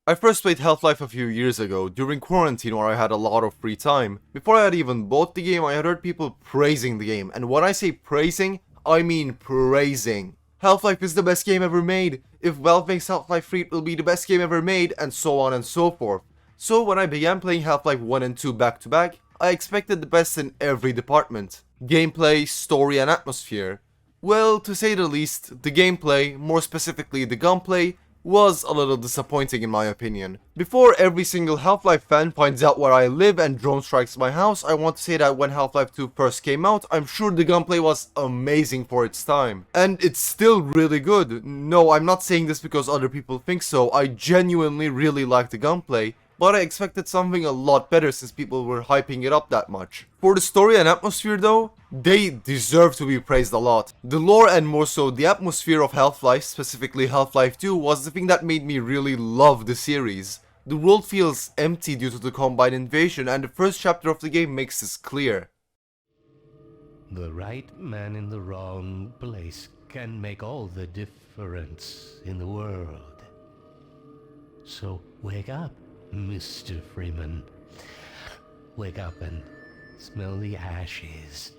I first played Half-Life a few years ago, during quarantine where I had a lot of free time. Before I had even bought the game, I had heard people praising the game, and when I say praising, I mean praising. Half-Life is the best game ever made, if Valve makes Half-Life 3 it will be the best game ever made, and so on and so forth. So when I began playing Half-Life 1 and 2 back to back, I expected the best in every department. Gameplay, story and atmosphere. Well, to say the least, the gameplay, more specifically the gunplay, was a little disappointing in my opinion. Before every single Half-Life fan finds out where I live and drone strikes my house, I want to say that when Half-Life 2 first came out, I'm sure the gunplay was amazing for its time. And it's still really good. No, I'm not saying this because other people think so, I genuinely really like the gunplay. But I expected something a lot better since people were hyping it up that much. For the story and atmosphere though, they deserve to be praised a lot. The lore and more so the atmosphere of Half-Life, specifically Half-Life 2, was the thing that made me really love the series. The world feels empty due to the Combine invasion, and the first chapter of the game makes this clear. The right man in the wrong place can make all the difference in the world. So wake up, Mr. Freeman. Wake up and smell the ashes.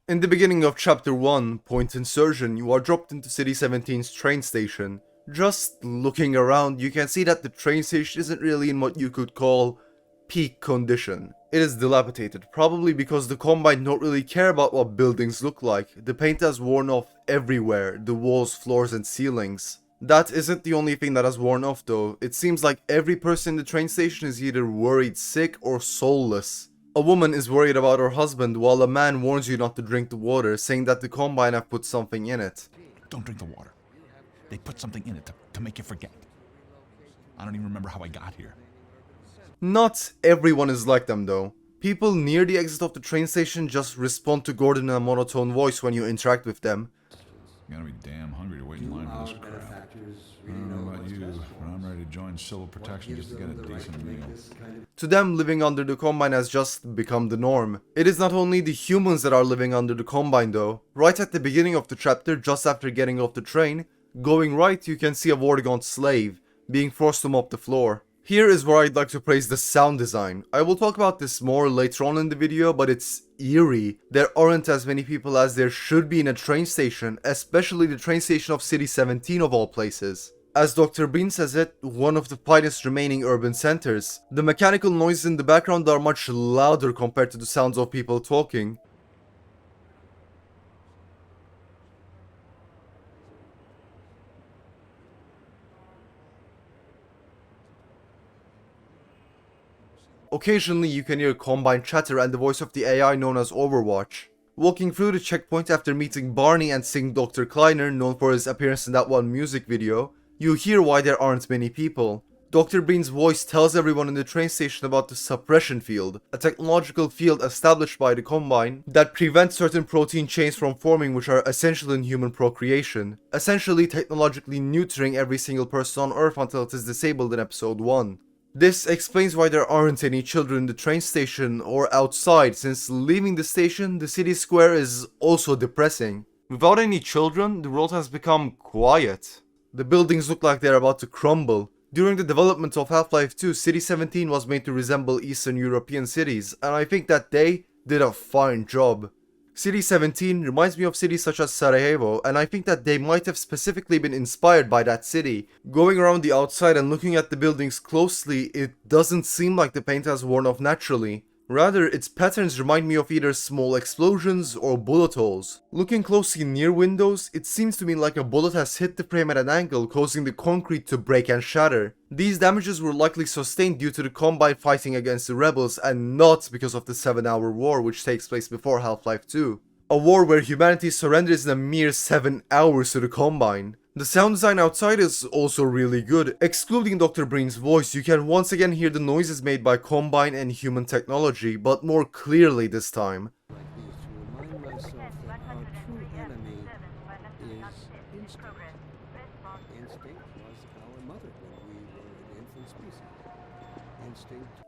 In the beginning of chapter 1, Point Insertion, you are dropped into City 17's train station. Just looking around, you can see that the train station isn't really in what you could call peak condition. It is dilapidated, probably because the Combine don't really care about what buildings look like. The paint has worn off everywhere, the walls, floors and ceilings. That isn't the only thing that has worn off though. It seems like every person in the train station is either worried sick or soulless. A woman is worried about her husband while a man warns you not to drink the water, saying that the Combine have put something in it. Don't drink the water. They put something in it to make you forget. I don't even remember how I got here. Not everyone is like them though. People near the exit of the train station just respond to Gordon in a monotone voice when you interact with them. You gotta be damn hungry to wait in line for this crap. I don't know about you, but I'm ready to join civil protection just to get a decent meal. To them, living under the Combine has just become the norm. It is not only the humans that are living under the Combine though. Right at the beginning of the chapter, just after getting off the train, going right you can see a Vortigaunt slave being forced to mop the floor. Here is where I'd like to praise the sound design. I will talk about this more later on in the video, but it's eerie. There aren't as many people as there should be in a train station, especially the train station of City 17 of all places. As Dr. Breen says it, one of the finest remaining urban centers. The mechanical noises in the background are much louder compared to the sounds of people talking. Occasionally you can hear Combine chatter and the voice of the AI known as Overwatch. Walking through the checkpoint after meeting Barney and seeing Dr. Kleiner, known for his appearance in that one music video, you hear why there aren't many people. Dr. Breen's voice tells everyone in the train station about the suppression field, a technological field established by the Combine that prevents certain protein chains from forming which are essential in human procreation, essentially technologically neutering every single person on Earth until it is disabled in episode 1. This explains why there aren't any children in the train station or outside, since leaving the station, the city square is also depressing. Without any children, the world has become quiet. The buildings look like they're about to crumble. During the development of Half-Life 2, City 17 was made to resemble Eastern European cities, and I think that they did a fine job. City 17 reminds me of cities such as Sarajevo, and I think that they might have specifically been inspired by that city. Going around the outside and looking at the buildings closely, it doesn't seem like the paint has worn off naturally. Rather, its patterns remind me of either small explosions or bullet holes. Looking closely near windows, it seems to me like a bullet has hit the frame at an angle, causing the concrete to break and shatter. These damages were likely sustained due to the Combine fighting against the rebels and not because of the 7-hour war which takes place before Half-Life 2. A war where humanity surrenders in a mere 7 hours to the Combine. The sound design outside is also really good. Excluding Dr. Breen's voice, you can once again hear the noises made by Combine and human technology, but more clearly this time.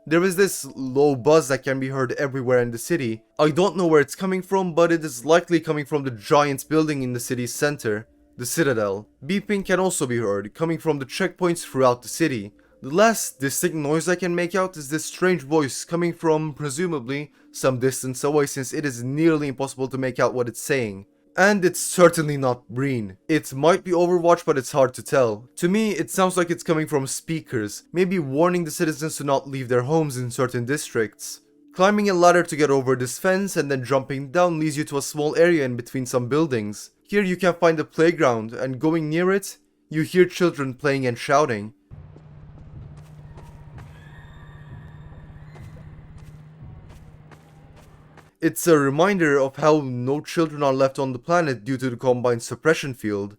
There is this low buzz that can be heard everywhere in the city. I don't know where it's coming from, but it is likely coming from the giant building in the city's center. the Citadel. Beeping can also be heard, coming from the checkpoints throughout the city. The last distinct noise I can make out is this strange voice coming from, presumably, some distance away, since it is nearly impossible to make out what it's saying. And it's certainly not Breen. It might be Overwatch, but it's hard to tell. To me, it sounds like it's coming from speakers, maybe warning the citizens to not leave their homes in certain districts. Climbing a ladder to get over this fence and then jumping down leads you to a small area in between some buildings. Here you can find a playground, and going near it, you hear children playing and shouting. It's a reminder of how no children are left on the planet due to the Combine's suppression field.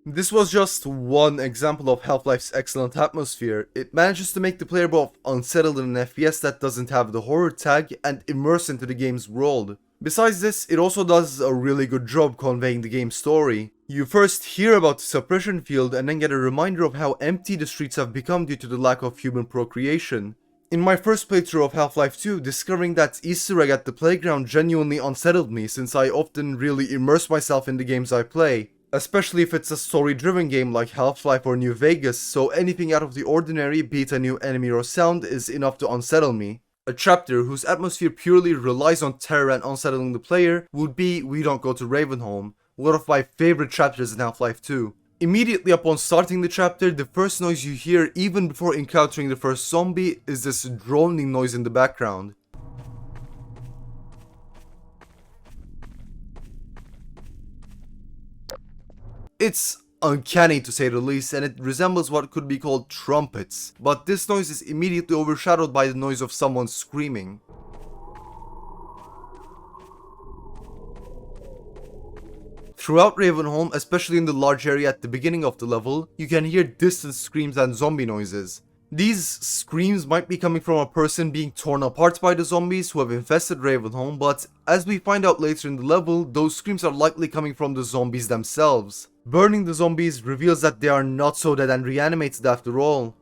This was just one example of Half-Life's excellent atmosphere. It manages to make the player both unsettled in an FPS that doesn't have the horror tag and immerse into the game's world. Besides this, it also does a really good job conveying the game's story. You first hear about the suppression field and then get a reminder of how empty the streets have become due to the lack of human procreation. In my first playthrough of Half-Life 2, discovering that Easter egg at the playground genuinely unsettled me, since I often really immerse myself in the games I play. Especially if it's a story-driven game like Half-Life or New Vegas, so anything out of the ordinary, be it a new enemy or sound, is enough to unsettle me. A chapter whose atmosphere purely relies on terror and unsettling the player would be We Don't Go to Ravenholm, one of my favorite chapters in Half-Life 2. Immediately upon starting the chapter, the first noise you hear even before encountering the first zombie is this droning noise in the background. It's uncanny to say the least, and it resembles what could be called trumpets, but this noise is immediately overshadowed by the noise of someone screaming. Throughout Ravenholm, especially in the large area at the beginning of the level, you can hear distant screams and zombie noises. These screams might be coming from a person being torn apart by the zombies who have infested Ravenholm, but as we find out later in the level, those screams are likely coming from the zombies themselves. Burning the zombies reveals that they are not so dead and reanimated after all.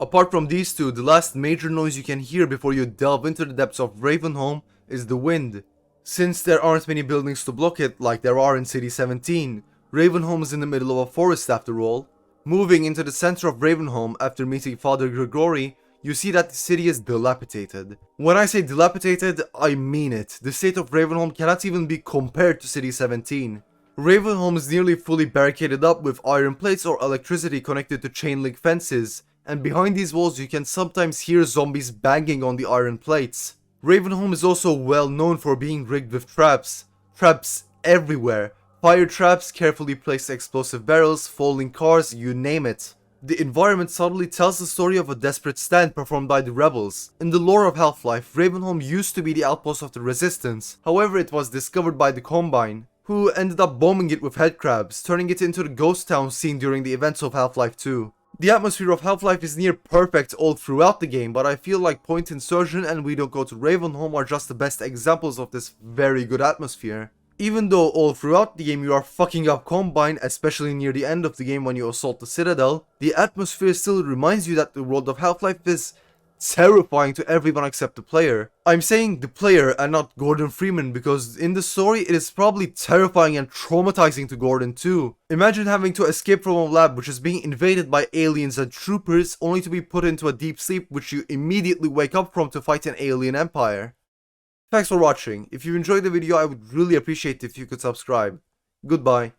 Apart from these two, the last major noise you can hear before you delve into the depths of Ravenholm is the wind. Since there aren't many buildings to block it like there are in City 17, Ravenholm is in the middle of a forest after all. Moving into the center of Ravenholm after meeting Father Gregory, you see that the city is dilapidated. When I say dilapidated, I mean it. The state of Ravenholm cannot even be compared to City 17. Ravenholm is nearly fully barricaded up with iron plates or electricity connected to chain link fences, and behind these walls you can sometimes hear zombies banging on the iron plates. Ravenholm is also well known for being rigged with traps. Traps everywhere. Fire traps, carefully placed explosive barrels, falling cars, you name it. The environment subtly tells the story of a desperate stand performed by the rebels. In the lore of Half-Life, Ravenholm used to be the outpost of the Resistance, however it was discovered by the Combine, who ended up bombing it with headcrabs, turning it into the ghost town seen during the events of Half-Life 2. The atmosphere of Half-Life is near perfect all throughout the game, but I feel like Point Insertion and We Don't Go to Ravenholm are just the best examples of this very good atmosphere. Even though all throughout the game you are fucking up Combine, especially near the end of the game when you assault the Citadel, the atmosphere still reminds you that the world of Half-Life is terrifying to everyone except the player. I'm saying the player and not Gordon Freeman because in the story it is probably terrifying and traumatizing to Gordon too. Imagine having to escape from a lab which is being invaded by aliens and troopers only to be put into a deep sleep which you immediately wake up from to fight an alien empire. Thanks for watching. If you enjoyed the video I would really appreciate if you could subscribe. Goodbye.